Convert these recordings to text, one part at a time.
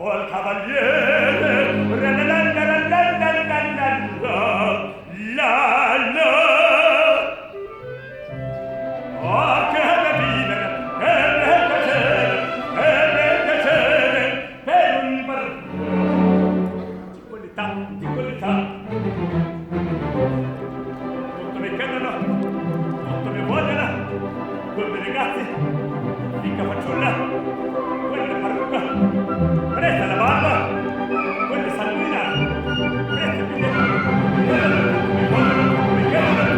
o al cavaliere, oh, che bel vivere, che bel piacere per un di qualità. Tutto mi chiedono, tutto mi vogliono, quelle ragazze, fica facciolla, quelle parrucca, presta la barba, quelle sanguina, presta il biglietto, mi vogliono, mi chiedono,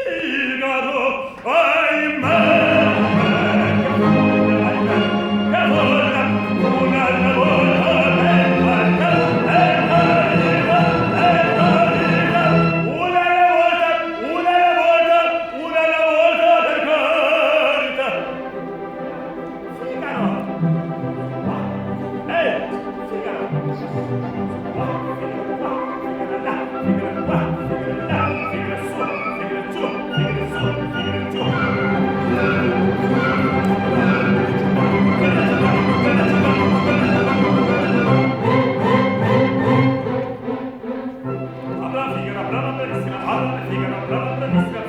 Figaro, ahimè, che vola, una volta, per carità. Figaro, Figaro, brava, bravissima,